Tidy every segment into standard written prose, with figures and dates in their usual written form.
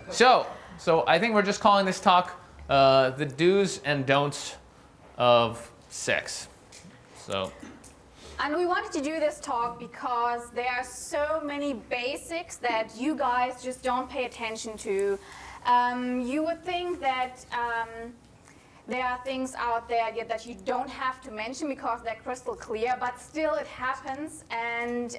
So I think we're just calling this talk the do's and don'ts of sex. So. And we wanted to do this talk because there are so many basics that you guys just don't pay attention to. You would think that there are things out there that you don't have to mention because they're crystal clear, but still it happens, and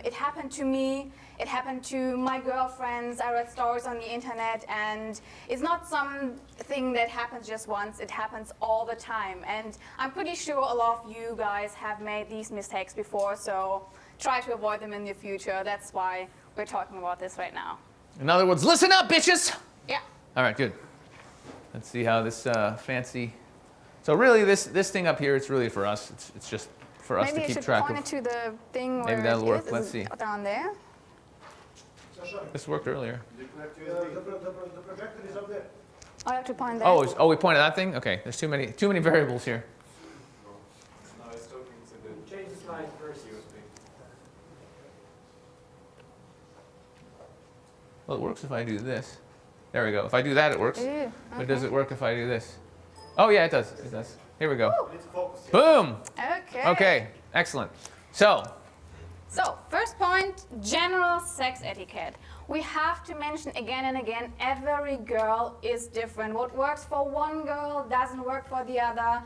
it happened to me, it happened to my girlfriends, I read stories on the internet, and it's not something that happens just once, it happens all the time. And I'm pretty sure a lot of you guys have made these mistakes before, so try to avoid them in the future. That's why we're talking about this right now. In other words, listen up, bitches! Yeah. All right, good. Let's see how this fancy. So really, this thing up here, it's really for us. It's just for us to keep track of. Maybe I should point it to the thing where maybe that'll it work. is. Let's see. Down there. Sasha, This worked earlier. the projector is up there. I have to point there. Oh, we pointed that thing. Okay, there's too many variables here. No, it's talking to the change the slide first. Well, it works if I do this. There we go. If I do that, it works. Ew, okay. But does it work if I do this? Oh yeah, it does. It does. Here we go. It's focused. Boom. Okay. Okay. Excellent. So First point, general sex etiquette. We have to mention again and again, every girl is different. What works for one girl doesn't work for the other.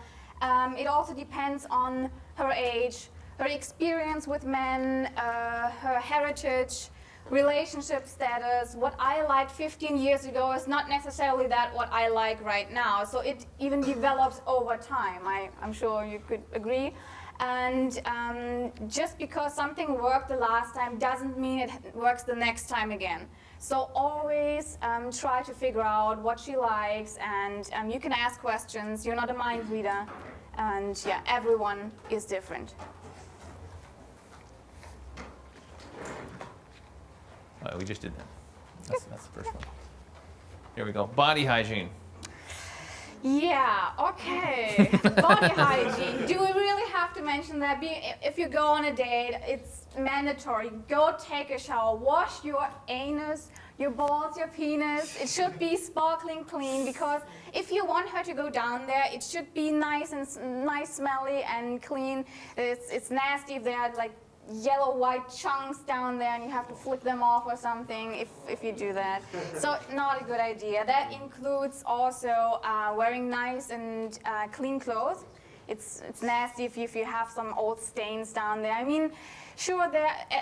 It also depends on her age, her experience with men, her heritage, relationship status. What I liked 15 years ago is not necessarily what I like right now. So it even develops over time. I'm sure you could agree. And just because something worked the last time doesn't mean it works the next time again. So always try to figure out what she likes, and you can ask questions. You're not a mind reader. And yeah, everyone is different. we just did that. That's the first one. Here we go. Body hygiene. Yeah, okay. Body hygiene. Do we really have to mention that? If you go on a date, it's mandatory. Go take a shower. Wash your anus, your balls, your penis. It should be sparkling clean, because if you want her to go down there, it should be nice, smelly and clean. It's nasty if there are like yellow white chunks down there and you have to flip them off or something if you do that. So not a good idea. That includes also wearing nice and clean clothes. It's nasty if you have some old stains down there. I mean, sure,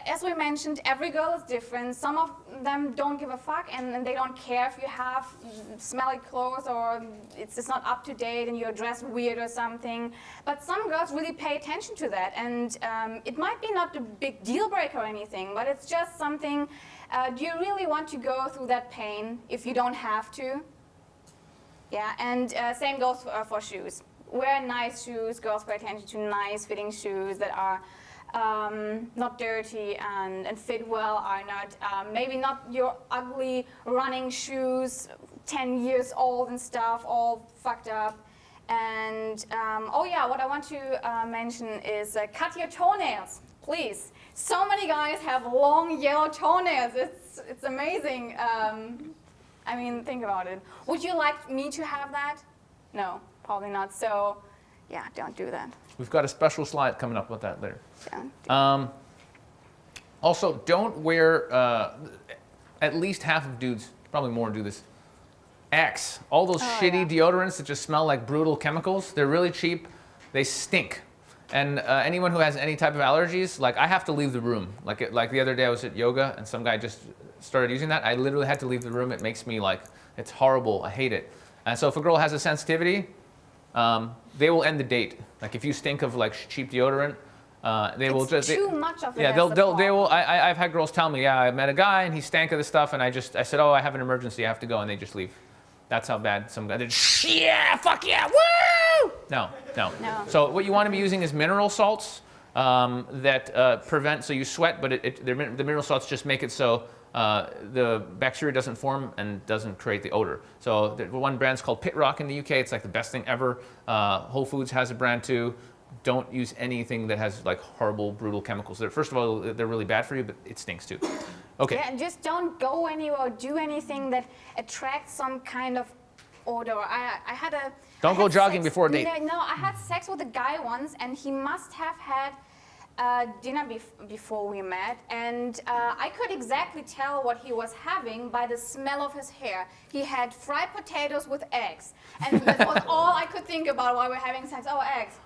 as we mentioned, every girl is different. Some of them don't give a fuck and they don't care if you have smelly clothes or it's not up to date and you're dressed weird or something. But some girls really pay attention to that, and it might be not a big deal breaker or anything, but it's just something. Do you really want to go through that pain if you don't have to? Yeah, and same goes for shoes. Wear nice shoes. Girls pay attention to nice fitting shoes that are not dirty and fit well, are not maybe not your ugly running shoes, 10 years old and stuff, all fucked up. And oh yeah, what I want to mention is cut your toenails, please. So many guys have long yellow toenails. It's amazing. I mean, think about it. Would you like me to have that? No, probably not. So yeah, don't do that. We've got a special slide coming up with that later. Yeah. Also, don't wear, at least half of dudes, probably more, do this. Axe. All those shitty deodorants that just smell like brutal chemicals, they're really cheap. They stink. And anyone who has any type of allergies, like I have to leave the room. Like the other day I was at yoga and some guy just started using that. I literally had to leave the room. It makes me it's horrible. I hate it. And so if a girl has a sensitivity, they will end the date. Like if you stink of cheap deodorant, they will just too much of it. Yeah, they will. I've had girls tell me, yeah, I met a guy and he stank of this stuff, and I said, oh, I have an emergency, I have to go, and they just leave. That's how bad some guys. Yeah, fuck yeah, woo! No. So what you want to be using is mineral salts that prevent. So you sweat, but the mineral salts just make it so the bacteria doesn't form and doesn't create the odor. So the one brand's called Pit Rock in the UK. It's like the best thing ever. Whole Foods has a brand too. Don't use anything that has horrible, brutal chemicals. First of all, they're really bad for you, but it stinks too. Okay. Yeah, and just don't go anywhere or do anything that attracts some kind of odor. I had a. Don't I go had jogging sex- before a date. No, I had sex with a guy once, and he must have had dinner before we met, and I could exactly tell what he was having by the smell of his hair. He had fried potatoes with eggs, and that was all I could think about while we were having sex. Oh, eggs.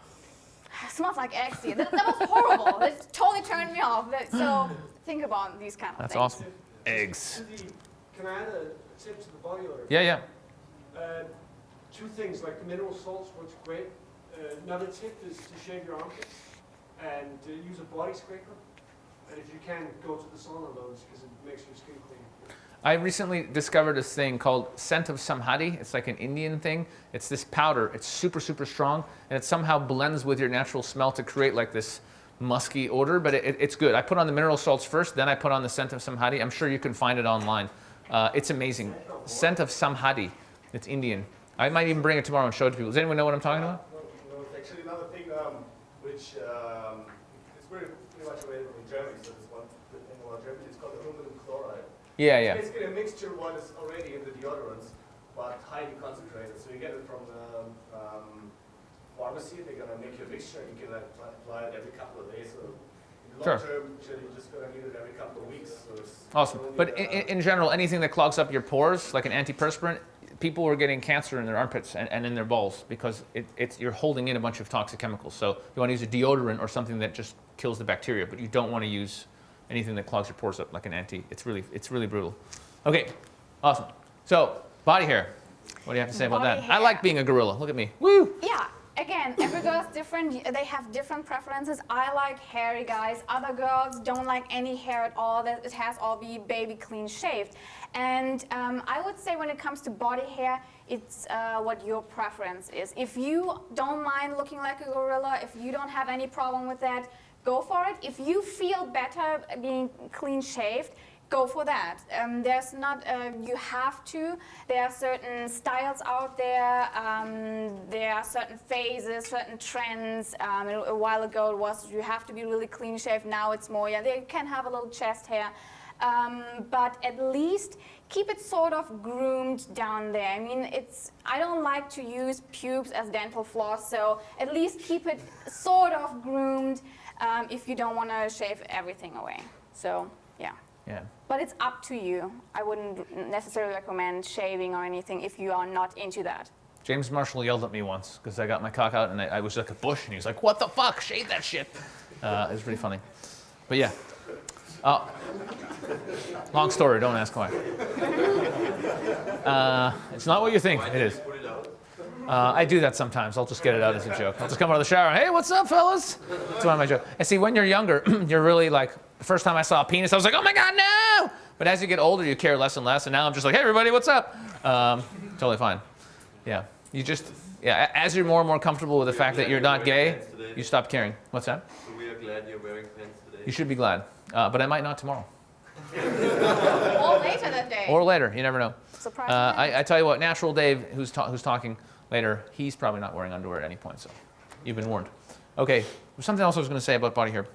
It smells like eggs here. That was horrible. That totally turned me off. So think about these kind of That's things. awesome. Eggs. Can I add a tip to the body oil? Yeah. Two things, like the mineral salts works great. Another tip is to shave your armpits and use a body scraper. And if you can, go to the sauna loads because it makes your skin clean. I recently discovered this thing called scent of samhadi. It's like an Indian thing. It's this powder. It's super, super strong, and it somehow blends with your natural smell to create like this musky odor, but it's good. I put on the mineral salts first, then I put on the scent of samhadi. I'm sure you can find it online. It's amazing. Scent of samhadi. It's Indian. I might even bring it tomorrow and show it to people. Does anyone know what I'm talking about? No, it's actually another thing which is pretty much available in Germany. So this one in Germany, it's called aluminum chloride. Yeah. It's basically a mixture what is already in the deodorants, but highly concentrated. So you get it from the pharmacy. They're gonna make you a mixture, and you can apply it every couple of days. So in the long term, you're just gonna need it every couple of weeks. So it's Awesome. only, But in general, anything that clogs up your pores, like an antiperspirant, people are getting cancer in their armpits and in their balls because you're holding in a bunch of toxic chemicals. So you want to use a deodorant or something that just kills the bacteria, but you don't want to use anything that clogs your pores up, like an anti. It's really brutal. Okay, awesome. So body hair. What do you have to say about Body that? I hair. like being a gorilla. Look at me. Woo! Yeah. Again, every girl's different. They have different preferences. I like hairy guys. Other girls don't like any hair at all. That it has all be baby clean shaved. And I would say when it comes to body hair, it's what your preference is. If you don't mind looking like a gorilla, if you don't have any problem with that, go for it. If you feel better being clean shaved, go for that. There's not, you have to. There are certain styles out there. There are certain phases, certain trends. A while ago it was you have to be really clean shaved. Now it's more, yeah, they can have a little chest hair. But at least keep it sort of groomed down there. I mean, I don't like to use pubes as dental floss, so at least keep it sort of groomed if you don't want to shave everything away. So, yeah. Yeah. But it's up to you. I wouldn't necessarily recommend shaving or anything if you are not into that. James Marshall yelled at me once because I got my cock out and I was like a bush, and he was like, "What the fuck? Shave that shit!" It was pretty funny. But yeah. Long story. Don't ask why. It's not what you think. It is. I do that sometimes. I'll just get it out as a joke. I'll just come out of the shower. Hey, what's up, fellas? That's one of my jokes. And see, when you're younger, you're really like, the first time I saw a penis, I was like, oh my God, no! But as you get older, you care less and less. And now I'm just like, hey, everybody, what's up? Totally fine. Yeah. As you're more and more comfortable with the fact that you're not gay, you stop caring. What's that? So we are glad you're wearing pants today. You should be glad. But I might not tomorrow. Or later that day. Or later. You never know. Surprise. I tell you what, Natural Dave, who's talking later, he's probably not wearing underwear at any point, so you've been warned. Okay, there's something else I was going to say about body hair.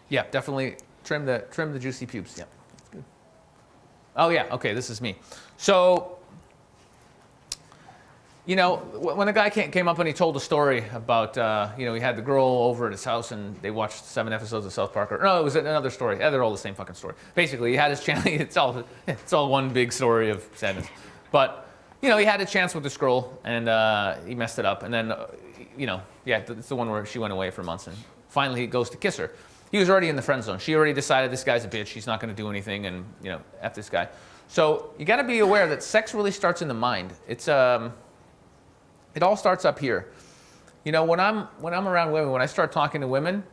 Yeah, definitely trim the juicy pubes. Yeah, that's good. Oh yeah, okay, this is me. So, you know, when a guy came up and he told a story about, he had the girl over at his house and they watched 7 episodes of South Park. No, it was another story. Yeah, they're all the same fucking story. Basically, he had his channel. It's all one big story of sadness. But he had a chance with this girl and he messed it up. And then, it's the one where she went away for months and finally he goes to kiss her. He was already in the friend zone. She already decided this guy's a bitch. He's not going to do anything and, F this guy. So you got to be aware that sex really starts in the mind. It all starts up here. When I'm around women, when I start talking to women,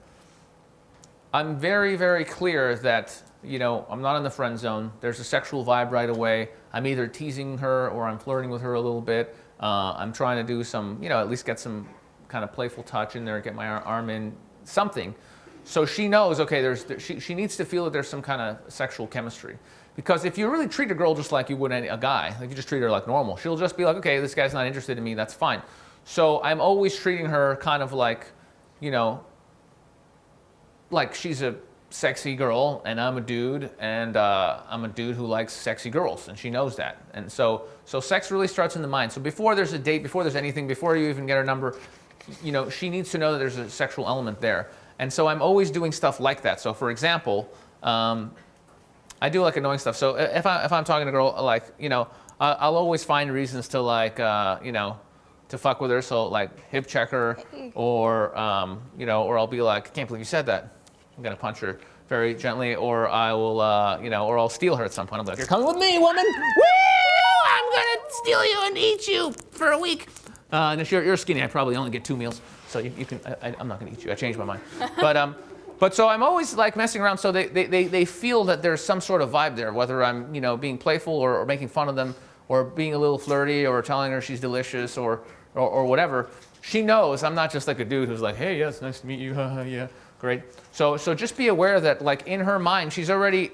I'm very, very clear that, I'm not in the friend zone. There's a sexual vibe right away. I'm either teasing her or I'm flirting with her a little bit. I'm trying to do some, at least get some kind of playful touch in there, get my arm in, something. So she knows, okay, she needs to feel that there's some kind of sexual chemistry. Because if you really treat a girl just like you would a guy, like you just treat her like normal, she'll just be like, okay, this guy's not interested in me, that's fine. So I'm always treating her kind of like, like she's a sexy girl, and I'm a dude, and I'm a dude who likes sexy girls, and she knows that. And so sex really starts in the mind. So before there's a date, before there's anything, before you even get her number, you know, she needs to know that there's a sexual element there. And so I'm always doing stuff like that. So for example, I do like annoying stuff. So if I'm talking to a girl, like, you know, I'll always find reasons to like, you know, to fuck with her. So like hip check her, or you know, or I'll be like, I can't believe you said that. I'm gonna punch her very gently, or I will, you know, or I'll steal her at some point. I'm like, you're coming with me, woman. Woo! I'm gonna steal you and eat you for a week. And if you're skinny, I probably only get 2 meals, so you can. I'm not gonna eat you. I changed my mind. But so I'm always like messing around, so they feel that there's some sort of vibe there, whether I'm, you know, being playful or making fun of them, or being a little flirty, or telling her she's delicious, or whatever. She knows I'm not just like a dude who's like, hey, yes, nice to meet you, yeah, great. So just be aware that like in her mind, she's already,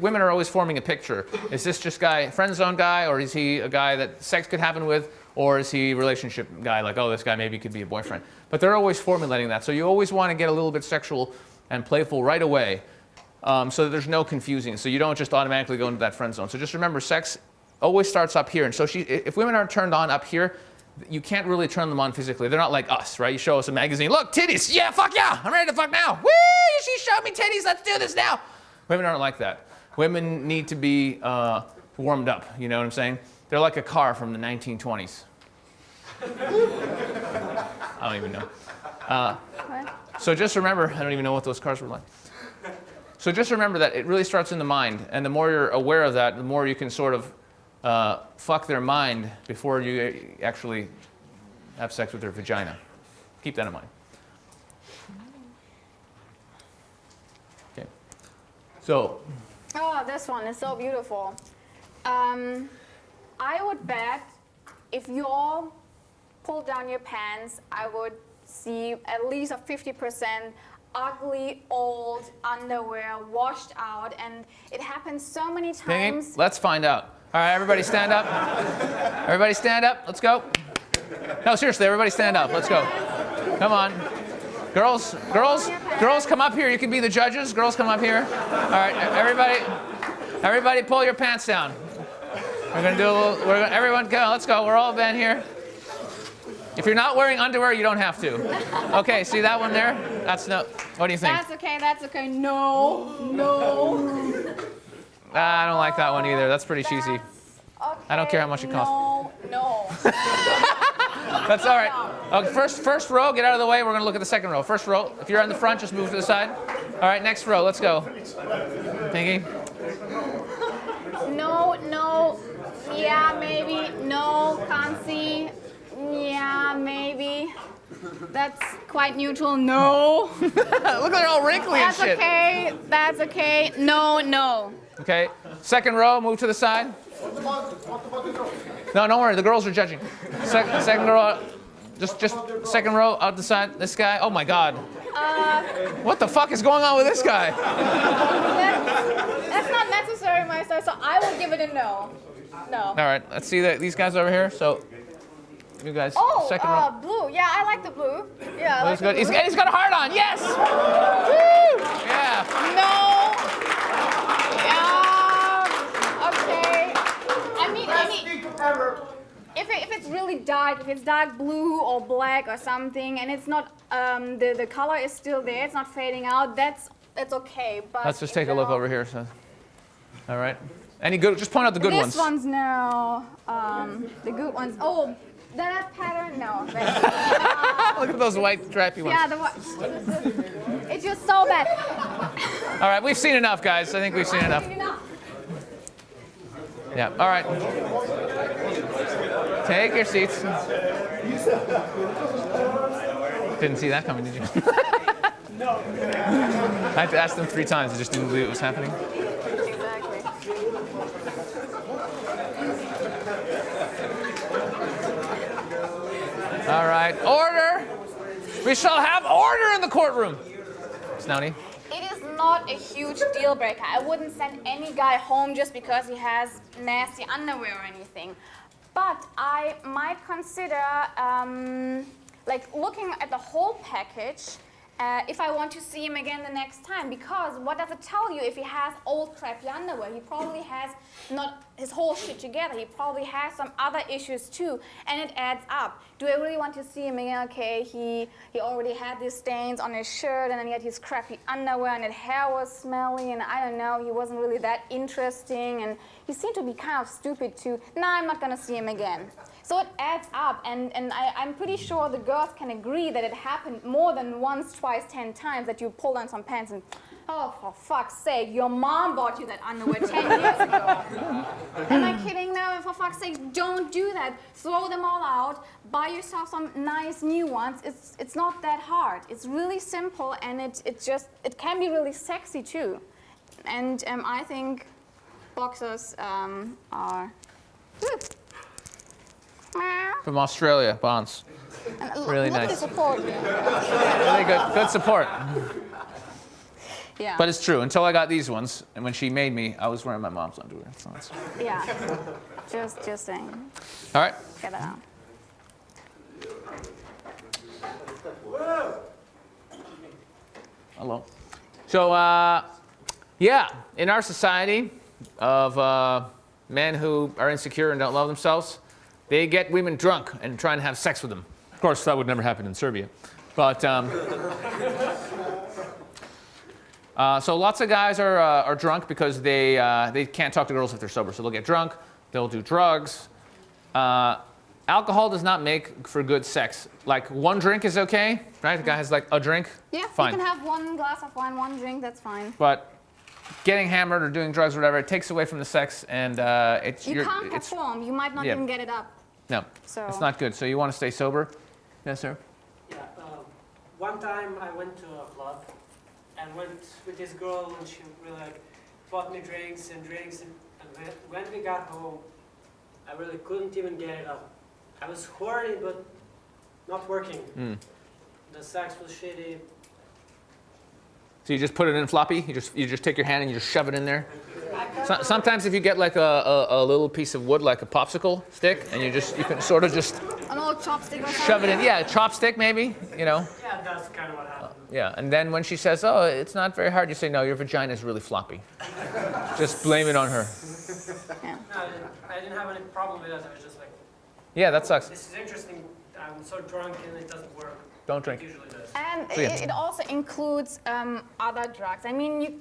women are always forming a picture. Is this just guy, friend zone guy, or is he a guy that sex could happen with, or is he a relationship guy, like, oh, this guy maybe could be a boyfriend. But they're always formulating that. So you always want to get a little bit sexual and playful right away, so that there's no confusing. So you don't just automatically go into that friend zone. So just remember, sex always starts up here. And so if women aren't turned on up here, you can't really turn them on physically. They're not like us, right? You show us a magazine, look, titties, yeah, fuck yeah, I'm ready to fuck now. Woo, she showed me titties, let's do this now. Women aren't like that. Women need to be warmed up, you know what I'm saying? They're like a car from the 1920s. I don't even know. So just remember, I don't even know what those cars were like. So just remember that it really starts in the mind, and the more you're aware of that, the more you can sort of fuck their mind before you actually have sex with their vagina. Keep that in mind. Okay. So. Oh, this one is so beautiful. I would bet if you all pull down your pants, I would see at least a 50% ugly old underwear washed out, and it happens so many times. Let's find out. All right, everybody stand up. Everybody stand up. Let's go. No, seriously, everybody stand up. Let's go. Come on. Girls, come up here. You can be the judges. Girls, come up here. All right, everybody pull your pants down. We're gonna do a little, everyone go, let's go. We're all bent here. If you're not wearing underwear, you don't have to. Okay, see that one there? That's no, what do you think? That's okay. No. I don't like that one either. That's pretty cheesy. Okay. I don't care how much it costs. No. That's all right. Okay, first row, get out of the way. We're gonna look at the second row. First row, if you're on the front, just move to the side. All right, next row, let's go. Pinky? No. Yeah, maybe. No, can't see. Yeah, maybe. That's quite neutral. No. Look, they're all wrinkly and shit. That's okay. No. Okay, second row, move to the side. No, don't worry, the girls are judging. Second row, just second row out the side. This guy, oh my God. What the fuck is going on with this guy? That's not necessary, my side, so I will give it a no. No. All right, let's see these guys over here. So, you guys, second row. Blue. Yeah, I like the blue. Yeah, I like the good. blue. He's got a heart on. Yes. Woo! Yeah. No. Okay. I mean, if it's really dark, if it's dark blue or black or something, and it's not, the color is still there, it's not fading out, that's okay. But let's just take a look over here. So, all right. Any good? Just point out the good ones. This one's no. The good ones. Oh, that pattern, no. Look at those white strappy ones. Yeah, it's just so bad. All right, we've seen enough, guys. I think we've seen enough. Yeah. All right. Take your seats. Didn't see that coming, did you? No. I had to ask them 3 times. I just didn't believe it was happening. Exactly. All right. Order. We shall have order in the courtroom. Snouty. It is not a huge deal breaker. I wouldn't send any guy home just because he has nasty underwear or anything. But I might consider like looking at the whole package if I want to see him again the next time. Because what does it tell you if he has old crappy underwear? He probably has not his whole shit together. He probably has some other issues too, and it adds up. Do I really want to see him again? Okay, he already had these stains on his shirt, and then he had his crappy underwear, and his hair was smelly, and I don't know, he wasn't really that interesting, and he seemed to be kind of stupid too. Nah, I'm not gonna see him again. So it adds up, and I'm pretty sure the girls can agree that it happened more than once, twice, 10 times that you pulled on some pants and, oh, for fuck's sake, your mom bought you that underwear 10 years ago. Am I kidding? No, for fuck's sake, don't do that. Throw them all out, buy yourself some nice new ones. It's not that hard. It's really simple, and it can be really sexy too. And I think boxers are... From Australia, Bonds. Really nice. Support. Really good support. Yeah. But it's true. Until I got these ones, and when she made me, I was wearing my mom's underwear. So that's... Yeah. Just saying. All right. Get that out. Hello. So, yeah, in our society of men who are insecure and don't love themselves, they get women drunk and try and have sex with them. Of course, that would never happen in Serbia. But so lots of guys are drunk because they can't talk to girls if they're sober. So they'll get drunk, they'll do drugs. Alcohol does not make for good sex. Like one drink is okay, right? The guy has like a drink. Yeah, fine. you can have one glass of wine, one drink, that's fine. But getting hammered or doing drugs or whatever, it takes away from the sex, and You can't perform. You might not even get it up. No, So. it's not good. So you want to stay sober? Yes, sir. Yeah, one time I went to a club and went with this girl, and she really bought me drinks, and when we got home, I really couldn't even get it up. I was horny, but not working. The sex was shitty. So you just put it in floppy? You just take your hand and you just shove it in there? Sometimes if you get like a little piece of wood, like a popsicle stick, and you can sort of just An old chopstick or something. shove it in. Yeah, a chopstick maybe, you know? Yeah, that's kind of what happened. Yeah, and then when she says, oh, it's not very hard, you say, no, your vagina is really floppy. Just blame it on her. Yeah. No, I didn't have any problem with that. I was just like, Yeah, that sucks. this is interesting. I'm so drunk and it doesn't work. Don't drink. It usually does. And So, yeah. it also includes other drugs. I mean, you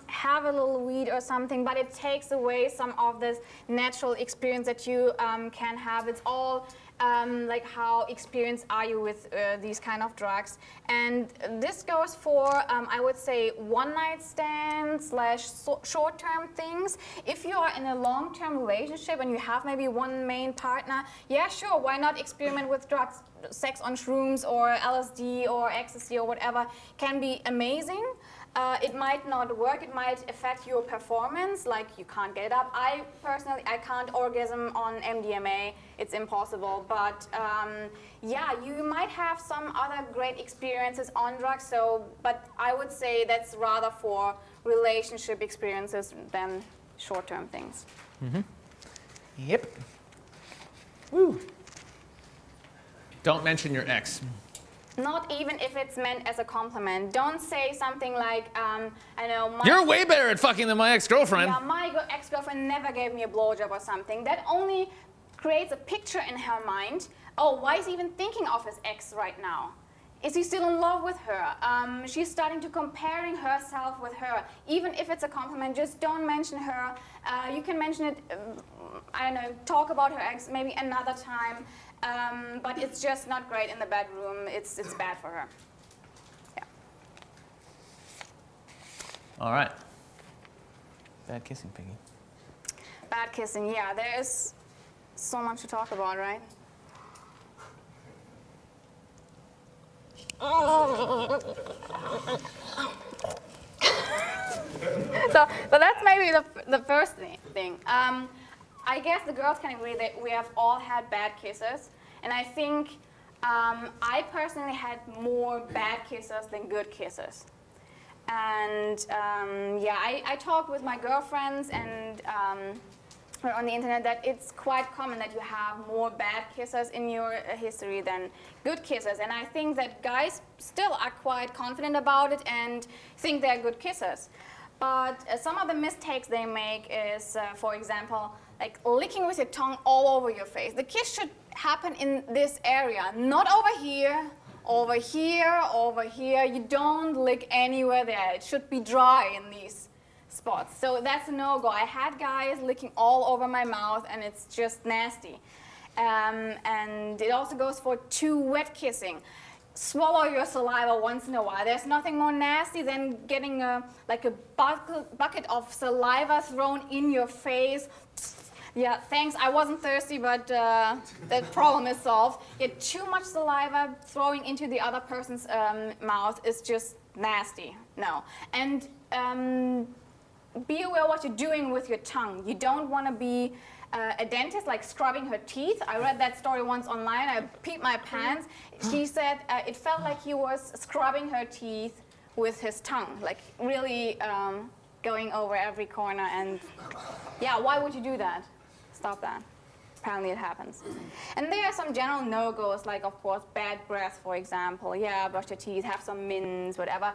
have a little weed or something, but it takes away some of this natural experience that you can have. It's all like how experienced are you with these kind of drugs. And this goes for, I would say, one-night stands / short-term things. If you are in a long-term relationship and you have maybe one main partner, yeah, sure, why not experiment with drugs? Sex on shrooms or LSD or ecstasy or whatever can be amazing. It might not work. It might affect your performance, like you can't get it up. I personally can't orgasm on MDMA. It's impossible. But yeah, you might have some other great experiences on drugs. So, but I would say that's rather for relationship experiences than short-term things. Yep. Woo. Don't mention your ex. Not even if it's meant as a compliment. Don't say something like, I know, You're way better at fucking than my ex-girlfriend. yeah, my ex-girlfriend never gave me a blowjob or something. That only creates a picture in her mind. Oh, why is he even thinking of his ex right now? Is he still in love with her? She's starting to comparing herself with her. Even if it's a compliment, just don't mention her. You can mention it, I don't know, talk about her ex maybe another time. But it's just not great in the bedroom. It's bad for her. Yeah. All right. Bad kissing, Piggy. Bad kissing, yeah. There is so much to talk about, right? So that's maybe the first thing. I guess the girls can agree that we have all had bad kisses, and I think I personally had more bad kisses than good kisses. And yeah, I talked with my girlfriends, and on the internet that it's quite common that you have more bad kissers in your history than good kissers. And I think that guys still are quite confident about it and think they're good kissers. But some of the mistakes they make is, for example, like licking with your tongue all over your face. The kiss should happen in this area, not over here, over here, over here. You don't lick anywhere there. It should be dry in these spots. So that's a no-go. I had guys licking all over my mouth, and it's just nasty. And it also goes for too wet kissing. Swallow your saliva once in a while. There's nothing more nasty than getting a bucket of saliva thrown in your face. Yeah, thanks, I wasn't thirsty, but that problem is solved. Yeah, too much saliva throwing into the other person's mouth is just nasty. No. And be aware what you're doing with your tongue. You don't want to be a dentist, like scrubbing her teeth. I read that story once online. I peed my pants. She said it felt like he was scrubbing her teeth with his tongue, like really going over every corner. And yeah, why would you do that? Stop that. Apparently it happens. And there are some general no-goes, like, of course, bad breath, for example. Yeah, brush your teeth, have some mints, whatever.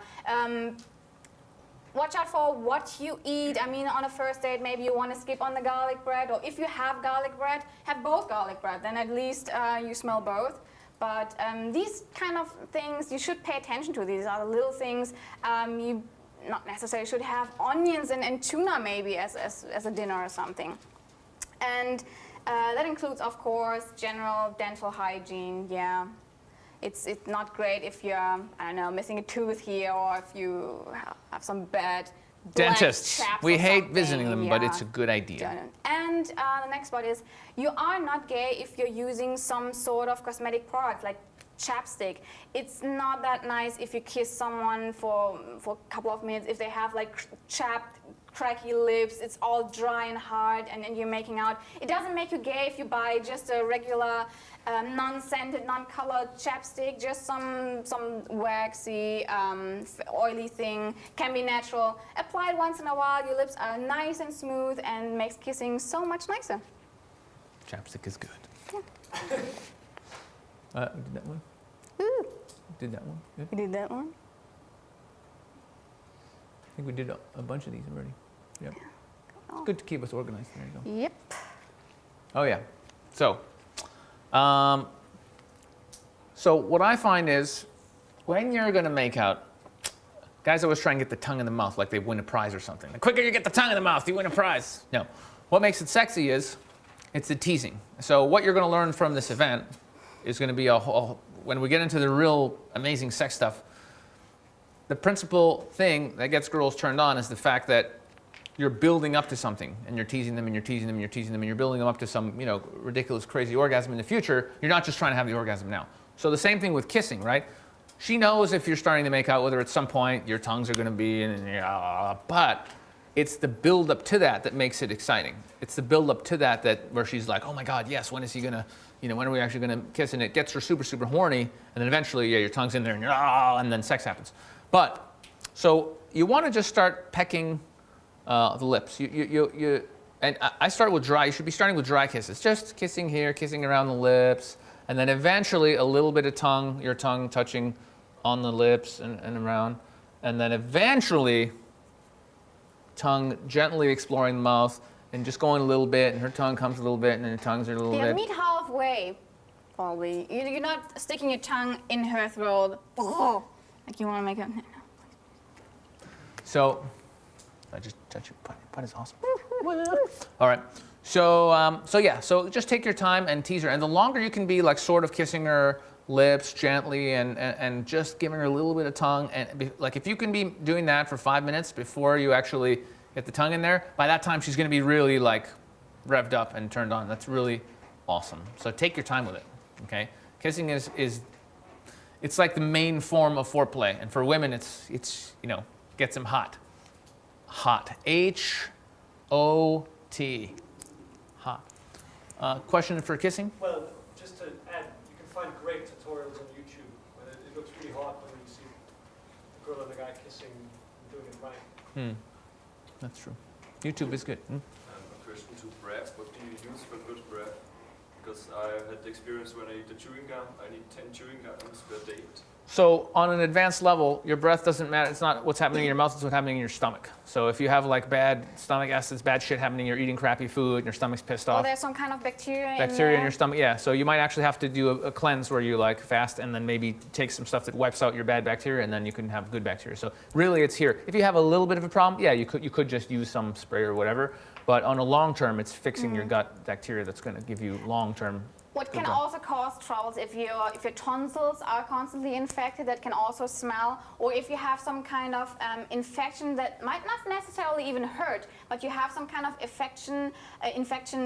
Watch out for what you eat. I mean, on a first date, maybe you want to skip on the garlic bread, or if you have garlic bread, have both garlic bread. Then at least you smell both. But these kind of things, you should pay attention to. These are the little things. You not necessarily should have onions and tuna maybe as a dinner or something. And that includes, of course, general dental hygiene. Yeah. It's not great if you're, I don't know, missing a tooth here, or if you have some bad dentists. chaps We or hate something. visiting them, but Yeah. it's a good idea. And the next part is, you are not gay if you're using some sort of cosmetic product, like chapstick. It's not that nice if you kiss someone for a couple of minutes, if they have like chapped, cracky lips, it's all dry and hard, and then you're making out. It doesn't make you gay if you buy just a regular non-scented, non-colored chapstick, just some waxy, oily thing. Can be natural. Apply it once in a while. Your lips are nice and smooth and makes kissing so much nicer. Chapstick is good. Yeah. We did that one? Ooh. Did that one? Good. You did that one? I think we did a bunch of these already. Yep. Oh. Good to keep us organized. There you go. Yep. Oh yeah. So what I find is when you're gonna make out, guys always try and get the tongue in the mouth like they win a prize or something. The quicker you get the tongue in the mouth, you win a prize. No. What makes it sexy is it's the teasing. So what you're gonna learn from this event is gonna be when we get into the real amazing sex stuff, the principal thing that gets girls turned on is the fact that you're building up to something, and you're teasing them, and you're teasing them, and you're teasing them, and you're building them up to some, ridiculous, crazy orgasm in the future. You're not just trying to have the orgasm now. So the same thing with kissing, right? She knows if you're starting to make out with her at some point, your tongues are going to be, but it's the build up to that makes it exciting. It's the build up to that where she's like, oh my God, yes, when is he gonna, when are we actually gonna kiss? And it gets her super, super horny, and then eventually, your tongue's in there, and then sex happens. But so you want to just start pecking the lips. And I start with dry. You should be starting with dry kisses. Just kissing here, kissing around the lips, and then eventually a little bit of your tongue touching on the lips and around, and then eventually tongue gently exploring the mouth and just going a little bit, and her tongue comes a little bit, and then her tongues are a little Yeah, bit. meet halfway, probably. You're not sticking your tongue in her throat. Oh, like you want to make it. So, I just touch your butt is awesome. All right. So just take your time and tease her. And the longer you can be like sort of kissing her lips gently and just giving her a little bit of tongue, and like if you can be doing that for 5 minutes before you actually get the tongue in there, by that time she's going to be really like revved up and turned on. That's really awesome. So take your time with it. Okay. Kissing is it's like the main form of foreplay, and for women it's gets them hot. Hot. H-O-T. Hot. Question for kissing? Well, just to add, you can find great tutorials on YouTube. And it looks really hot when you see the girl and the guy kissing and doing it right. That's true. YouTube is good. A question to breath. What do you use for good breath? Because I had the experience when I eat the chewing gum, I need 10 chewing gums per date. So on an advanced level, your breath doesn't matter. It's not what's happening in your mouth, it's what's happening in your stomach. So if you have like bad stomach acids, bad shit happening, you're eating crappy food, and your stomach's pissed Or off. there's some kind of bacteria In your stomach, yeah. So you might actually have to do a cleanse where you like fast and then maybe take some stuff that wipes out your bad bacteria, and then you can have good bacteria. So really it's here. If you have a little bit of a problem, yeah, you could just use some spray or whatever. But on a long term, it's fixing your gut bacteria that's going to give you long term. What can also cause troubles if your tonsils are constantly infected, that can also smell, or if you have some kind of infection that might not necessarily even hurt, but you have some kind of infection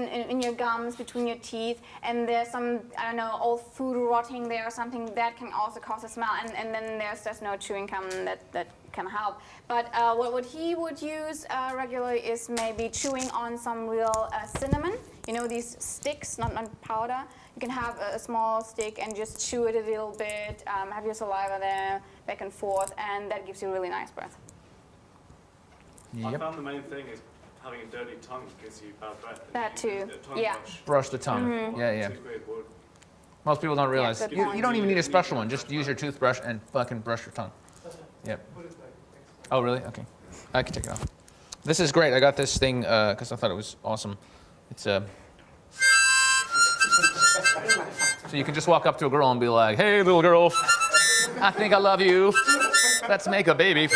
in your gums, between your teeth, and there's some, I don't know, old food rotting there or something, that can also cause a smell, and then there's just no chewing gum that can help. But what he would use regularly is maybe chewing on some real cinnamon. You know, these sticks, not powder. You can have a small stick and just chew it a little bit, have your saliva there, back and forth, and that gives you really nice breath. I found the main thing is having a dirty tongue gives you bad breath. That too, Yeah. Brush the tongue. Yeah. Most people don't realize. good You point. don't even need a special one. Just use your toothbrush and fucking brush your tongue. Yep. Oh, really? Okay. I can take it off. This is great. I got this thing because I thought it was awesome. It's so you can just walk up to a girl and be like, "Hey, little girl, I think I love you. Let's make a baby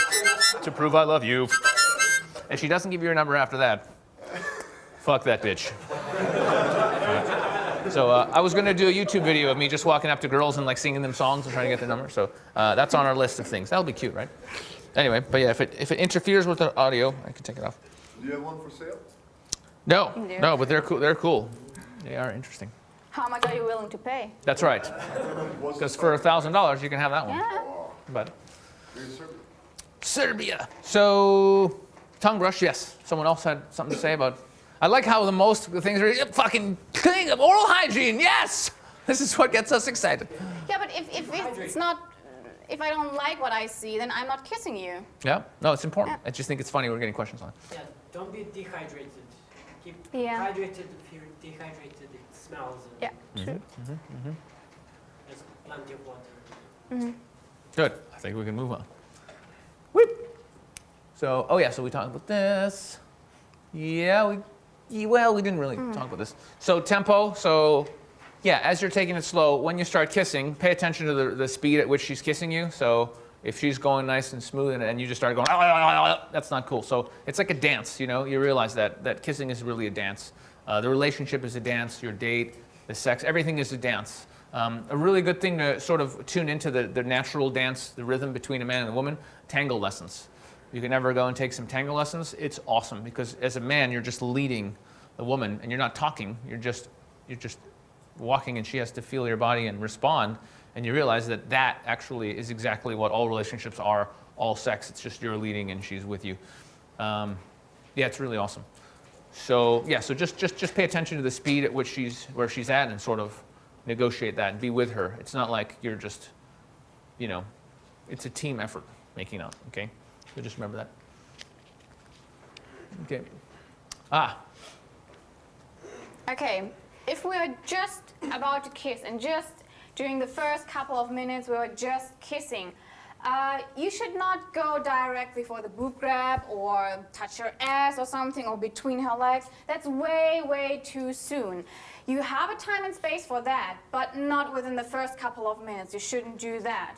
to prove I love you." If she doesn't give you your number after that, fuck that bitch. So I was going to do a YouTube video of me just walking up to girls and like singing them songs and trying to get their number. So that's on our list of things. That'll be cute, right? Anyway, but yeah, if it interferes with the audio, I can take it off. Do you have one for sale? No, but they're cool. They're cool. They are interesting. How much are you willing to pay? That's right. Because for $1,000 you can have that one. Yeah. But You're in Serbia. Serbia. So tongue brush, yes. Someone else had something to say about. I like how the things are fucking clean, oral hygiene. Yes, this is what gets us excited. Yeah, but if it's not, if I don't like what I see, then I'm not kissing you. Yeah. No, it's important. Yeah. I just think it's funny we're getting questions on it. Yeah, don't be dehydrated. Keep Yeah. hydrated. If you're dehydrated, it smells. And Yeah, true. there's plenty of water. Good. I think we can move on. Whoop. So, oh yeah, so we talked about this. Yeah, we didn't really talk about this. So tempo, so yeah, as you're taking it slow, when you start kissing, pay attention to the speed at which she's kissing you. So if she's going nice and smooth and you just start going, that's not cool. So it's like a dance, you know, you realize that kissing is really a dance. The relationship is a dance, your date, the sex, everything is a dance. A really good thing to sort of tune into the natural dance, the rhythm between a man and a woman, tango lessons. You can ever go and take some tango lessons. It's awesome because as a man, you're just leading the woman and you're not talking. You're just walking and she has to feel your body and respond. And you realize that actually is exactly what all relationships are, all sex. It's just you're leading and she's with you. Yeah, it's really awesome. So yeah, so just pay attention to the speed at which where she's at and sort of negotiate that and be with her. It's not like you're just, you know, it's a team effort making out, okay? So just remember that. Okay. Okay, if we're just about to kiss and just during the first couple of minutes we're just kissing, you should not go directly for the boob grab or touch her ass or something or between her legs. That's way, way too soon. You have a time and space for that, but not within the first couple of minutes. You shouldn't do that.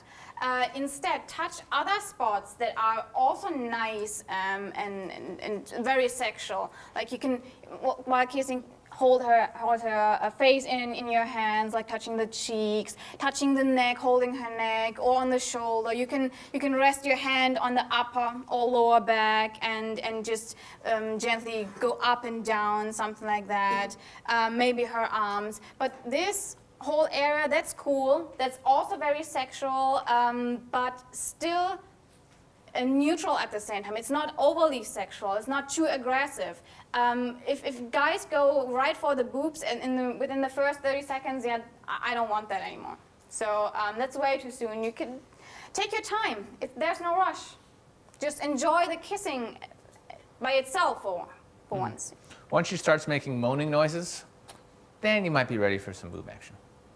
Instead, touch other spots that are also nice and very sexual. Like you can, while kissing, hold her face in your hands, like touching the cheeks, touching the neck, holding her neck, or on the shoulder. You can rest your hand on the upper or lower back and just gently go up and down, something like that. Maybe her arms. But this whole area, that's cool. That's also very sexual, but still neutral at the same time. It's not overly sexual. It's not too aggressive. If guys go right for the boobs and within the first 30 seconds, yeah, I don't want that anymore. So that's way too soon. You can take your time. There's no rush. Just enjoy the kissing by itself for once. Once she starts making moaning noises, then you might be ready for some boob action.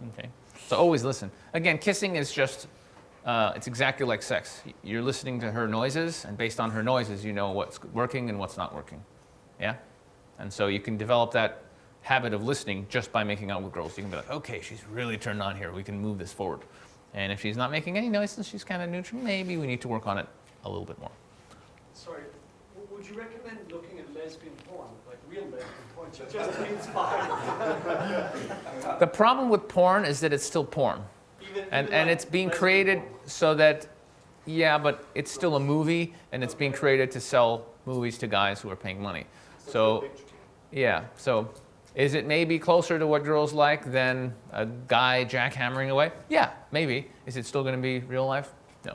Okay? So always listen. Again, kissing is just, it's exactly like sex. You're listening to her noises, and based on her noises, you know what's working and what's not working. Yeah? And so you can develop that habit of listening just by making out with girls. You can be like, okay, she's really turned on here. We can move this forward. And if she's not making any noises, she's kind of neutral, maybe we need to work on it a little bit more. Sorry, would you recommend looking at lesbian porn, like real lesbian porn, just to be inspired? The problem with porn is that it's still porn. And like it's being lesbian created porn. so that, yeah, but it's still a movie, and it's being created to sell movies to guys who are paying money. So, yeah, so is it maybe closer to what girls like than a guy jackhammering away? Yeah, maybe. Is it still going to be real life? No.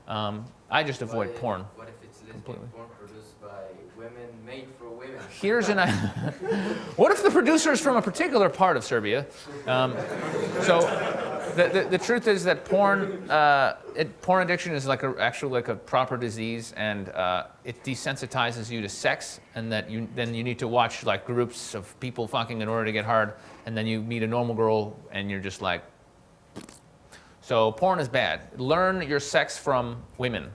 Okay. I just avoid porn. What if it's lesbian Completely. porn produced by women, made for women? Here's an what if the producer is from a particular part of Serbia? So the truth is that porn addiction is actually like a proper disease, and it desensitizes you to sex, and that then you need to watch like groups of people fucking in order to get hard, and then you meet a normal girl and you're just like. So porn is bad. Learn your sex from women.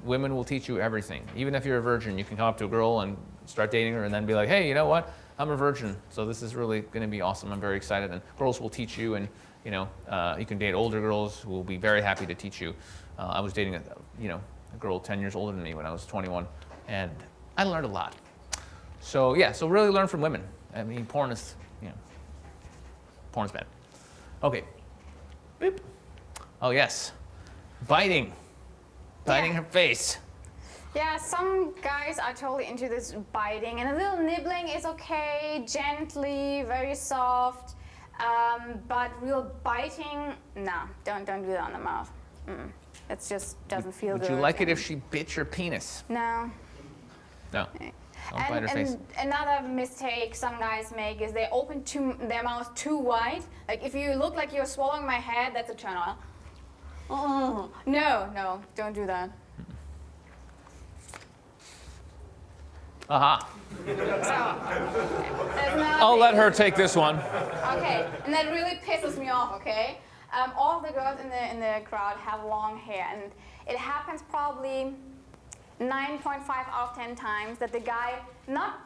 Women will teach you everything. Even if you're a virgin, you can come up to a girl and start dating her and then be like, hey, you know what? I'm a virgin, so this is really going to be awesome. I'm very excited. And girls will teach you, and you can date older girls who will be very happy to teach you. I was dating a girl 10 years older than me when I was 21, and I learned a lot. So yeah, so really learn from women. I mean, porn is bad. Okay. Boop. Oh yes, biting her face. Yeah, some guys are totally into this biting, and a little nibbling is okay, gently, very soft. But real biting, nah, don't do that on the mouth. It just doesn't feel good. Would you like it if she bit your penis? No. No. Don't bite her face. And another mistake some guys make is they open their mouth too wide. Like if you look like you're swallowing my head, that's a turn on. Oh, no, don't do that. Aha. So, I'll let her take this one. Okay, and that really pisses me off, okay? All the girls in the crowd have long hair, and it happens probably 9.5 out of 10 times that the guy, not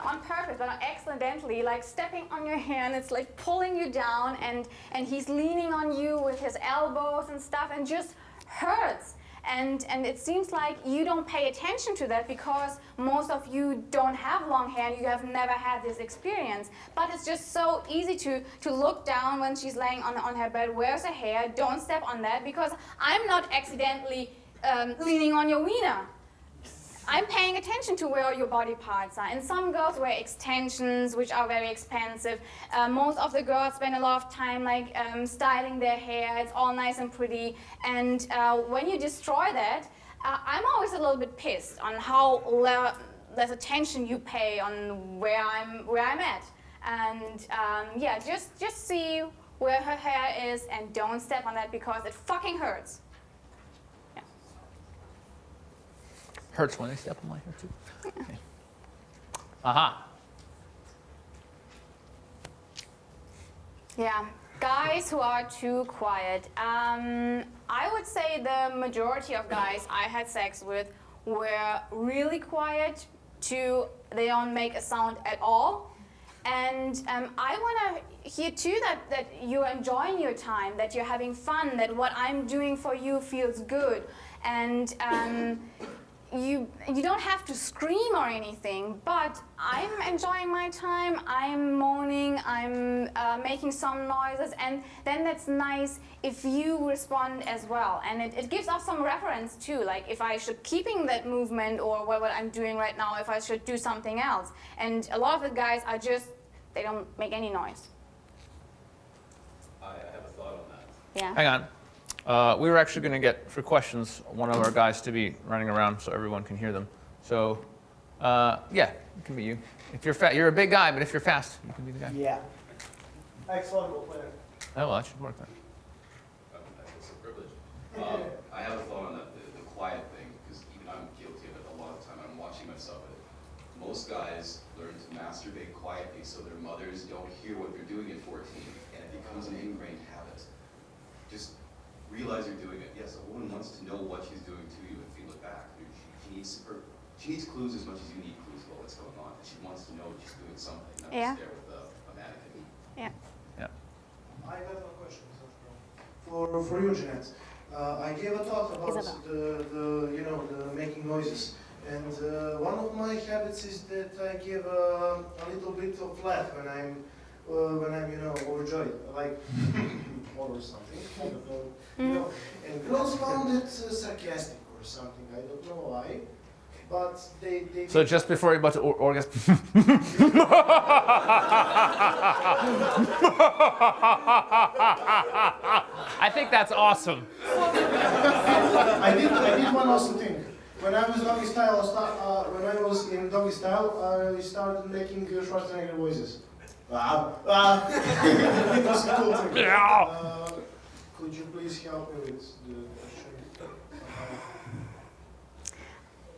on purpose, but accidentally, like stepping on your hair, and it's like pulling you down, and he's leaning on you with his elbows and stuff, and just hurts. And it seems like you don't pay attention to that because most of you don't have long hair and you have never had this experience. But it's just so easy to look down when she's laying on her bed. Where's her hair? Don't step on that because I'm not accidentally leaning on your wiener. I'm paying attention to where your body parts are. And some girls wear extensions, which are very expensive. Most of the girls spend a lot of time styling their hair. It's all nice and pretty. And when you destroy that, I'm always a little bit pissed on how less attention you pay on where I'm at. And yeah, just see where her hair is and don't step on that because it fucking hurts. Hurts when I step on my hair too. Okay. Aha. Yeah, guys who are too quiet. I would say the majority of guys I had sex with were really quiet to they don't make a sound at all. And I want to hear too that you're enjoying your time, that you're having fun, that what I'm doing for you feels good. And you don't have to scream or anything, but I'm enjoying my time, I'm moaning, I'm making some noises, and then that's nice if you respond as well. And it gives us some reference too, like if I should keeping that movement or what I'm doing right now, if I should do something else. And a lot of the guys are just, they don't make any noise. I have a thought on that. Yeah. Hang on. We were actually going to get, for questions, one of our guys to be running around so everyone can hear them. So, yeah, it can be you. If you're fast, you're a big guy, but if you're fast, you can be the guy. Yeah. Ex-volleyball player. Oh, well, that should work then. It's a privilege. I have a thought on that, the quiet thing, because even I'm guilty of it a lot of the time. I'm watching myself. Most most guys learn to masturbate quietly so their mothers don't hear what they're doing at 14, and it becomes an ingrained habit. Just realize you're doing it. Yes, a woman wants to know what she's doing to you and feel it back. She needs clues as much as you need clues about what's going on. And she wants to know that she's doing something, not Yeah. just there with a mannequin. Yeah. I got a question for you, Jeanette. I gave a thought about Isabelle. the making noises, and one of my habits is that I give a little bit of laugh when I'm overjoyed, like or something. And girls found it sarcastic or something. I don't know why, but they. So just before you're about to orgasm. I think that's awesome. I did one awesome thing. When I was doggy style, when I was in doggy style, I started making Schwarzenegger voices. It was a cool thing. Yeah. Could you please help me with the question?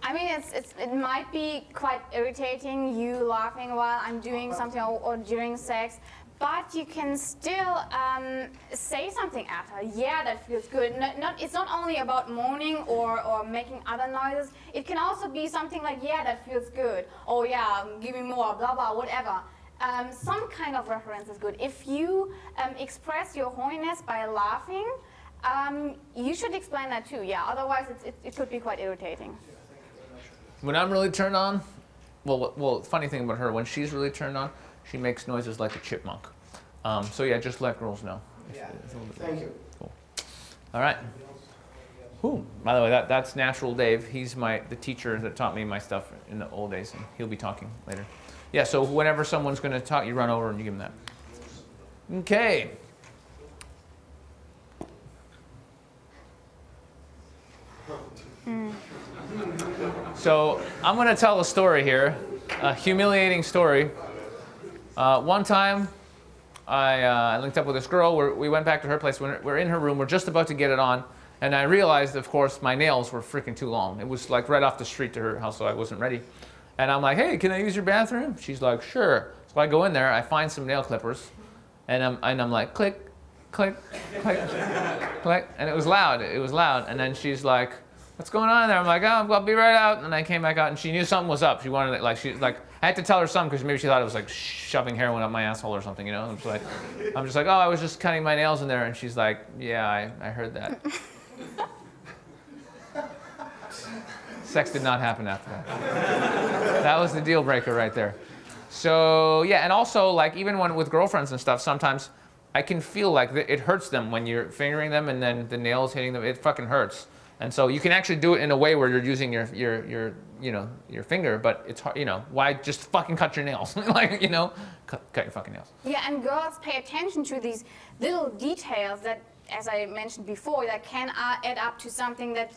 I mean, it might be quite irritating, you laughing while I'm doing something or during sex, but you can still say something at her. Yeah, that feels good. It's not only about moaning or making other noises. It can also be something like, yeah, that feels good. Oh yeah, give me more, blah, blah, whatever. Some kind of reference is good. If you express your horniness by laughing, you should explain that too. Yeah, otherwise it could be quite irritating. When I'm really turned on, well, funny thing about her, when she's really turned on, she makes noises like a chipmunk. So yeah, just let girls know. Yeah. Thank you. Cool. All right. Who? By the way, that's Natural Dave. He's the teacher that taught me my stuff in the old days, and he'll be talking later. Yeah. So whenever someone's going to talk, you run over and you give them that. Okay. So I'm going to tell a story here, a humiliating story. One time, I linked up with this girl. We went back to her place. We're in her room. We're just about to get it on. And I realized, of course, my nails were freaking too long. It was like right off the street to her house, so I wasn't ready. And I'm like, hey, can I use your bathroom? She's like, sure. So I go in there. I find some nail clippers. And I'm like, click, click, click, click. And it was loud. It was loud. And then she's like, what's going on there? I'm like, oh, I'll be right out. And I came back out, and she knew something was up. She wanted it, I had to tell her something because maybe she thought it was like shoving heroin up my asshole or something, you know? I'm just like, oh, I was just cutting my nails in there. And she's like, yeah, I heard that. Sex did not happen after that. That was the deal breaker right there. So yeah, and also like even when with girlfriends and stuff, sometimes I can feel like it hurts them when you're fingering them and then the nails hitting them. It fucking hurts. And so you can actually do it in a way where you're using your finger, but it's hard, why just fucking cut your nails? Like, cut your fucking nails. Yeah, and girls pay attention to these little details that, as I mentioned before, that can add up to something that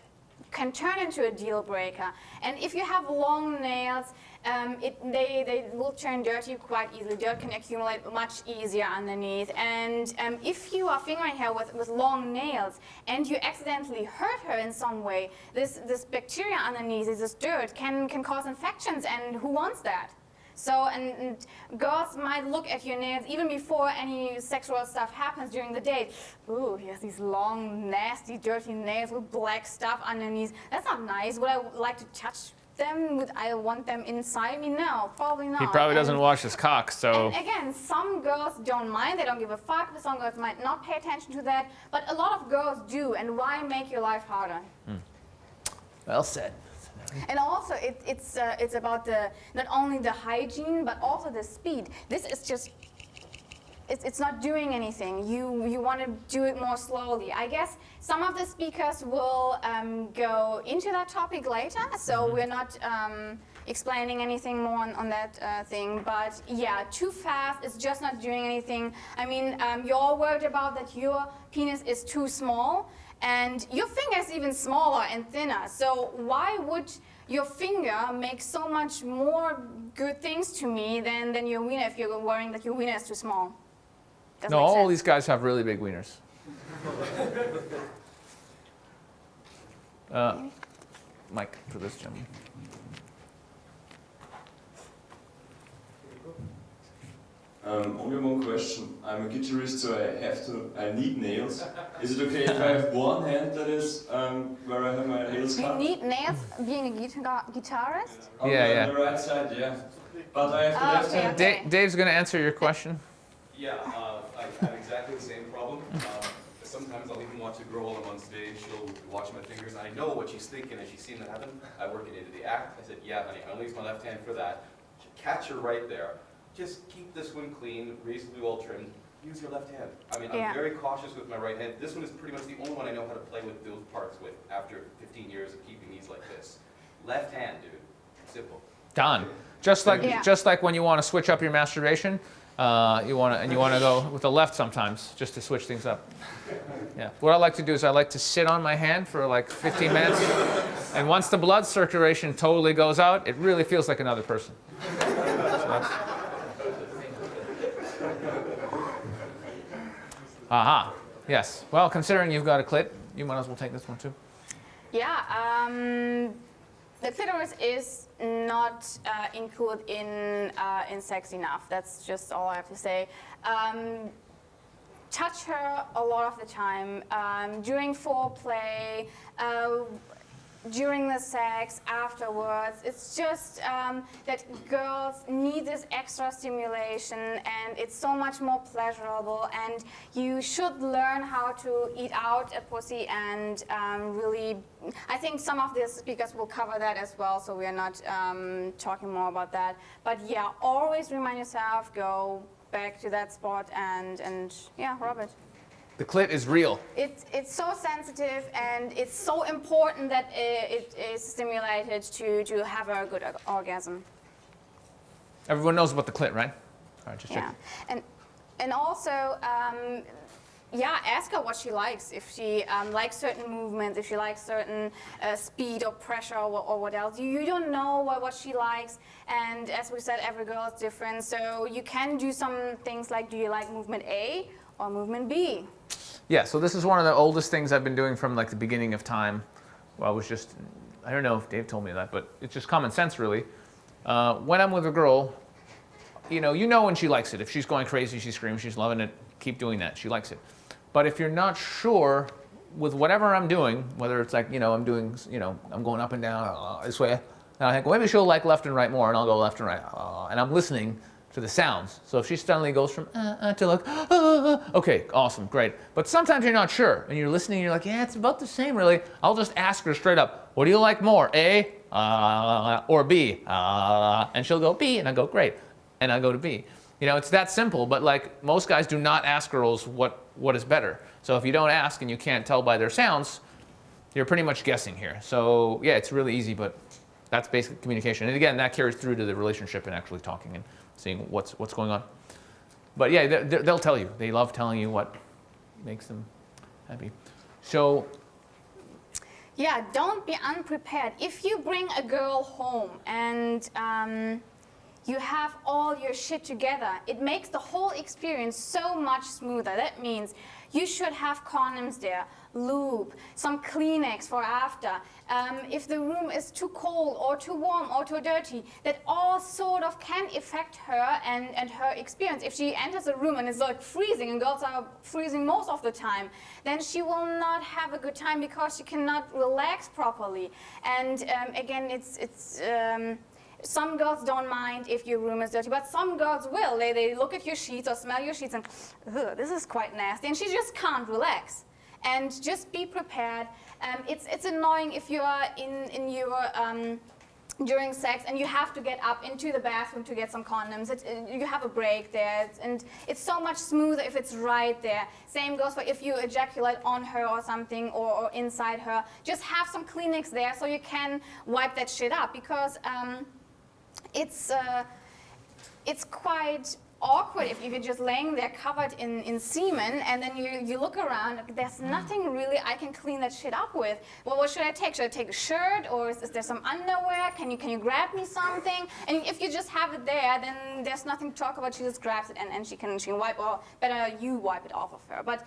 can turn into a deal breaker. And if you have long nails, they will turn dirty quite easily. Dirt can accumulate much easier underneath. And if you are fingering her with long nails and you accidentally hurt her in some way, this bacteria underneath, this dirt, can cause infections, and who wants that? So, and girls might look at your nails even before any sexual stuff happens during the date. Ooh, he has these long, nasty, dirty nails with black stuff underneath. That's not nice. Would I like to touch them? Would I want them inside me? No, probably not. He probably doesn't wash his cock, so. And again, some girls don't mind. They don't give a fuck. Some girls might not pay attention to that. But a lot of girls do. And why make your life harder? Well said. And also, it's about not only the hygiene, but also the speed. This is just, it's not doing anything. You want to do it more slowly. I guess some of the speakers will go into that topic later, so we're not explaining anything more on that thing. But yeah, too fast is just not doing anything. I mean, you're all worried about that your penis is too small. And your finger is even smaller and thinner. So why would your finger make so much more good things to me than your wiener if you're worrying that your wiener is too small? Doesn't No, make all sense. these guys have really big wieners. Mike, for this gentleman. Only one question. I'm a guitarist, so I need nails. Is it okay if I have one hand that is where I have my nails You cut? need nails being a guitarist? On the right side, yeah. But I have the left hand. Okay. Dave's going to answer your question. Yeah, I have exactly the same problem. Sometimes I'll even watch a girl while I'm on stage. She'll watch my fingers, and I know what she's thinking, and she's seen that happen. I work it into the act. I said, yeah, honey, I only use my left hand for that. Catch her right there. Just keep this one clean, reasonably well trimmed. Use your left hand. I mean, I'm very cautious with my right hand. This one is pretty much the only one I know how to play with those parts with after 15 years of keeping these like this. Left hand, dude. Simple. Done. Just like when you want to switch up your masturbation, you want to go with the left sometimes, just to switch things up. Yeah. What I like to do is I like to sit on my hand for like 15 minutes, and once the blood circulation totally goes out, it really feels like another person. Aha. Yes. Well, considering you've got a clit, you might as well take this one too. Yeah. The clitoris is not included in sex enough. That's just all I have to say. Touch her a lot of the time during foreplay, during the sex, afterwards. It's just that girls need this extra stimulation, and it's so much more pleasurable, and you should learn how to eat out a pussy, and really, I think some of the speakers will cover that as well, so we are not talking more about that. But yeah, always remind yourself, go back to that spot and yeah, rub it. The clit is real. It's so sensitive, and it's so important that it is stimulated to have a good orgasm. Everyone knows about the clit, right? All right, just check. Yeah, and also, yeah, ask her what she likes. If she likes certain movements, if she likes certain speed or pressure or what else. You don't know what she likes, and as we said, every girl is different. So you can do some things like, do you like movement A or movement B? Yeah, so this is one of the oldest things I've been doing from like the beginning of time. Well, I was just, I don't know if Dave told me that, but it's just common sense really. When I'm with a girl, you know when she likes it. If she's going crazy, she screams, she's loving it, keep doing that, she likes it. But if you're not sure with whatever I'm doing, whether it's like, I'm doing, I'm going up and down this way, and I think, well, maybe she'll like left and right more, and I'll go left and right, and I'm listening to the sounds. So if she suddenly goes from to like, okay, awesome, great. But sometimes you're not sure, and you're listening, and you're like, yeah, it's about the same, really. I'll just ask her straight up, what do you like more, A or B? And she'll go B, and I go, great, and I go to B. It's that simple, but like most guys do not ask girls what is better. So if you don't ask and you can't tell by their sounds, you're pretty much guessing here. So yeah, it's really easy, but that's basic communication. And again, that carries through to the relationship and actually talking and seeing what's going on. But yeah, they'll tell you. They love telling you what makes them happy. So yeah, don't be unprepared. If you bring a girl home and you have all your shit together, it makes the whole experience so much smoother. That means you should have condoms there, lube, some Kleenex for after. If the room is too cold or too warm or too dirty, that all sort of can affect her and her experience. If she enters a room and it's like freezing, and girls are freezing most of the time, then she will not have a good time because she cannot relax properly. And again, it's some girls don't mind if your room is dirty, but some girls will. They look at your sheets or smell your sheets and, ugh, this is quite nasty, and she just can't relax. And just be prepared. It's annoying if you are in your during sex and you have to get up into the bathroom to get some condoms. You have a break there, and it's so much smoother if it's right there. Same goes for if you ejaculate on her or something, or inside her. Just have some Kleenex there so you can wipe that shit up, because it's quite awkward if you're just laying there covered in semen, and then you look around, there's nothing really I can clean that shit up with. Well, what should I take? Should I take a shirt, or is there some underwear? Can you grab me something? And if you just have it there, then there's nothing to talk about. She just grabs it and she can wipe, or better you wipe it off of her. But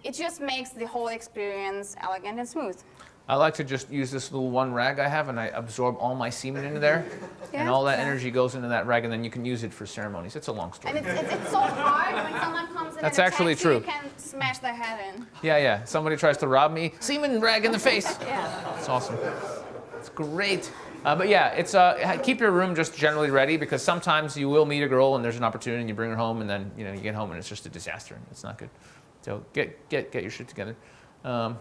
it just makes the whole experience elegant and smooth. I like to just use this little one rag I have, and I absorb all my semen into there, and Yeah. all that energy goes into that rag, and then you can use it for ceremonies. It's a long story. And it's so hard when someone comes in That's and actually attacks true. you, you can smash their head in. Yeah. Somebody tries to rob me, semen rag in the face. Yeah. It's awesome. It's great. But yeah, it's keep your room just generally ready, because sometimes you will meet a girl and there's an opportunity and you bring her home, and then you get home and it's just a disaster and it's not good. So get your shit together. Yeah.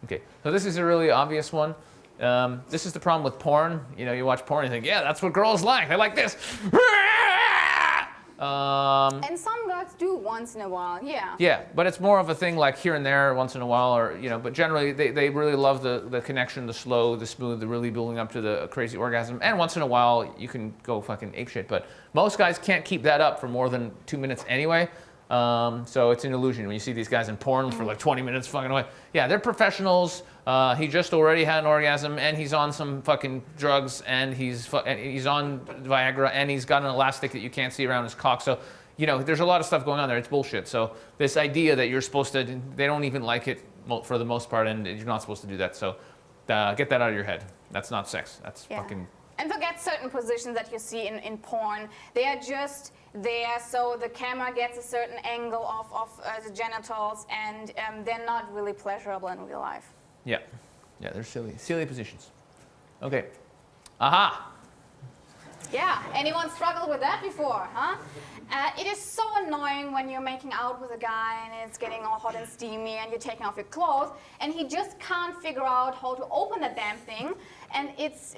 Okay. So this is a really obvious one. This is the problem with porn. You watch porn and you think, yeah, that's what girls like. They like this. And some girls do once in a while, yeah. Yeah, but it's more of a thing like here and there once in a while, or but generally they really love the connection, the slow, the smooth, the really building up to the crazy orgasm. And once in a while you can go fucking apeshit, but most guys can't keep that up for more than 2 minutes anyway. So it's an illusion when you see these guys in porn for like 20 minutes fucking away. Yeah, they're professionals. He just already had an orgasm, and he's on some fucking drugs, and he's on Viagra, and he's got an elastic that you can't see around his cock. So, there's a lot of stuff going on there. It's bullshit. So this idea that you're supposed to, they don't even like it for the most part, and you're not supposed to do that. So get that out of your head. That's not sex. That's fucking... And forget certain positions that you see in porn. They are just there so the camera gets a certain angle of the genitals, and they're not really pleasurable in real life. Yeah, they're silly positions. Okay. Aha. Yeah, anyone struggled with that before, huh? It is so annoying when you're making out with a guy and it's getting all hot and steamy and you're taking off your clothes and he just can't figure out how to open the damn thing, and it's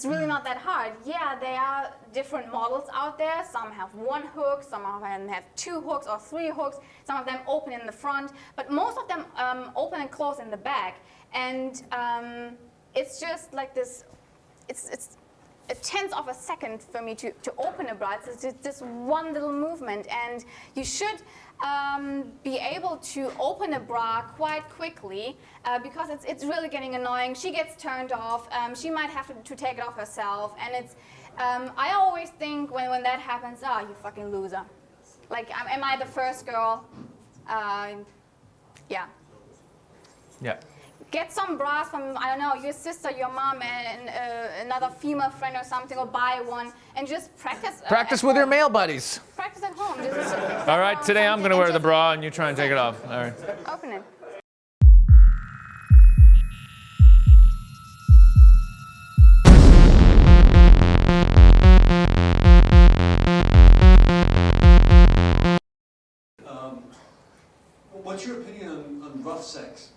really not that hard. Yeah, there are different models out there. Some have one hook, some of them have 2 hooks or 3 hooks, some of them open in the front, but most of them open and close in the back. And it's just like this, it's a tenth of a second for me to open a bra. It's just this one little movement, and you should be able to open a bra quite quickly because it's really getting annoying. She gets turned off. She might have to take it off herself, and it's. I always think when that happens, you fucking loser. Like, am I the first girl? Yeah. Yeah. Get some bras from, I don't know, your sister, your mom, and another female friend or something, or buy one, and just practice. Practice with your male buddies. Practice at home. Just All right, today I'm going to wear the bra and you try and take it off. All right. Open it. What's your opinion on rough sex?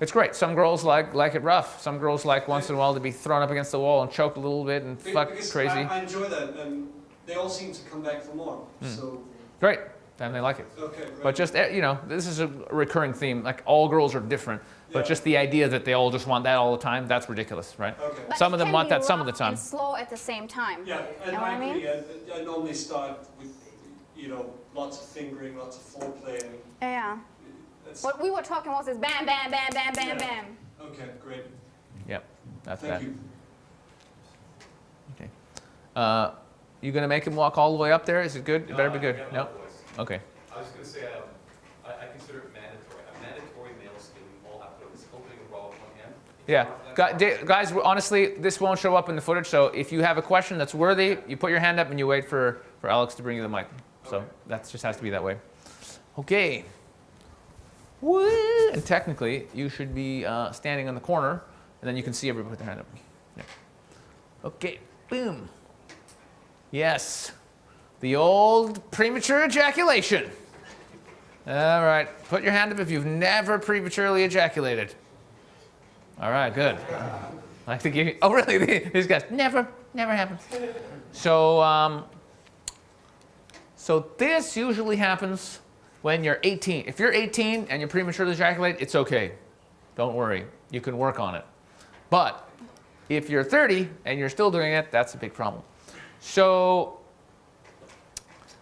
It's great. Some girls like it rough. Some girls like once in a while to be thrown up against the wall and choked a little bit and fuck crazy. I enjoy that, and they all seem to come back for more. So Great. Then they like it. okay, great. But just, this is a recurring theme. Like, all girls are different. But Yeah. just the idea that they all just want that all the time, that's ridiculous, right? Okay. But Some of it them can want be that some of the rough time. and slow at the same time. Yeah, and Know what I I mean? agree. I normally start with, lots of fingering, lots of foreplay. And Yeah. that's, What we were talking about is bam, bam, bam, bam, bam, Yeah. bam. okay, great. Yep. That's Thank that. you. Okay. You going to make him walk all the way up there? Is it good? It better be good. No? Okay. I was going to say, I consider it mandatory. A mandatory male skin, we all have to do this opening a bra with one hand. Yeah. Guys, honestly, this won't show up in the footage, so if you have a question that's worthy, you put your hand up and you wait for Alex to bring you the mic. So that just has to be that way. Okay. Woo! And technically, you should be standing in the corner, and then you can see everybody put their hand up. Yeah. Okay. Boom. Yes. The old premature ejaculation. All right. Put your hand up if you've never prematurely ejaculated. All right, good. I like to give you, oh really? These guys, never happens. So, so this usually happens when you're 18. If you're 18 and you prematurely ejaculate, it's okay. Don't worry, you can work on it. But if you're 30 and you're still doing it, that's a big problem. So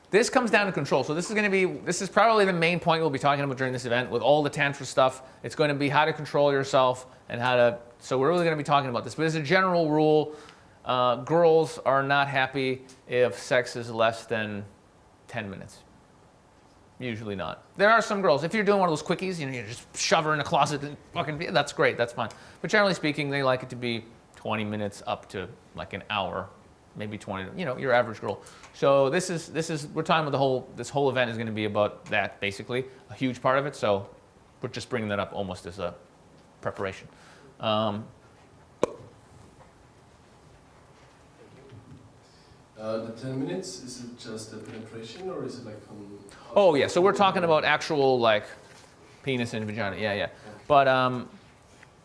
this comes down to control. So this is probably the main point we'll be talking about during this event with all the Tantra stuff. It's going to be how to control yourself and so we're really going to be talking about this. But as a general rule, girls are not happy if sex is less than 10 minutes. Usually not. There are some girls, if you're doing one of those quickies, you know, you just shove her in a closet and fucking, yeah, that's great, that's fine. But generally speaking, they like it to be 20 minutes up to like an hour, maybe 20, you know, your average girl. So this is we're talking about this whole event is going to be about that, basically, a huge part of it. So we're just bringing that up almost as a preparation. The 10 minutes, is it just a penetration or is it like from... Oh yeah, so we're talking about actual like penis and vagina, yeah. But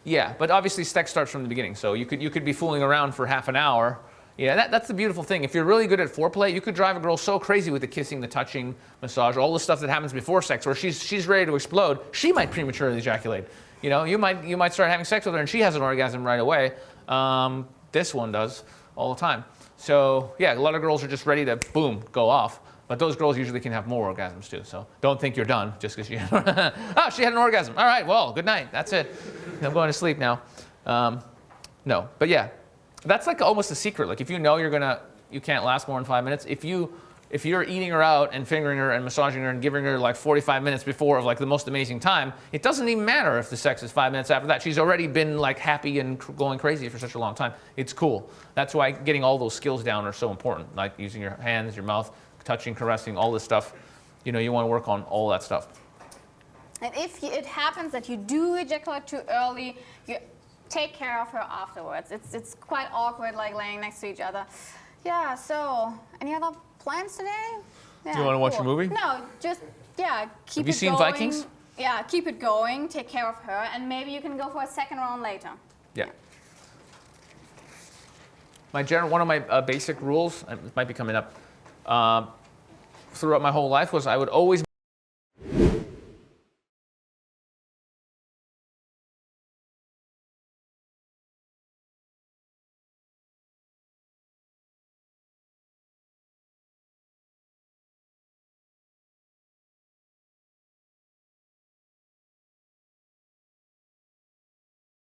yeah, but obviously sex starts from the beginning. So you could be fooling around for half an hour. Yeah, that's the beautiful thing. If you're really good at foreplay, you could drive a girl so crazy with the kissing, the touching, massage, all the stuff that happens before sex, where she's ready to explode. She might prematurely ejaculate. You know, you might start having sex with her and she has an orgasm right away. This one does all the time. So yeah, a lot of girls are just ready to boom, go off. But those girls usually can have more orgasms too. So don't think you're done just because you oh, she had an orgasm. All right, well, good night. That's it. I'm going to sleep now. No, but yeah, that's like almost a secret. Like if you know you can't last more than 5 minutes. If you're eating her out and fingering her and massaging her and giving her like 45 minutes before of like the most amazing time, it doesn't even matter if the sex is 5 minutes after that. She's already been like happy and going crazy for such a long time. It's cool. That's why getting all those skills down are so important. Like using your hands, your mouth, touching, caressing, all this stuff. You know, you want to work on all that stuff. And if it happens that you do ejaculate too early, you take care of her afterwards. It's quite awkward, like laying next to each other. Yeah. So, any other plans today? Yeah, Do you want to watch a movie? No, just keep it going. Have you seen Vikings? Yeah, keep it going. Take care of her, and maybe you can go for a second round later. Yeah. One of my basic rules, it might be coming up, throughout my whole life was I would always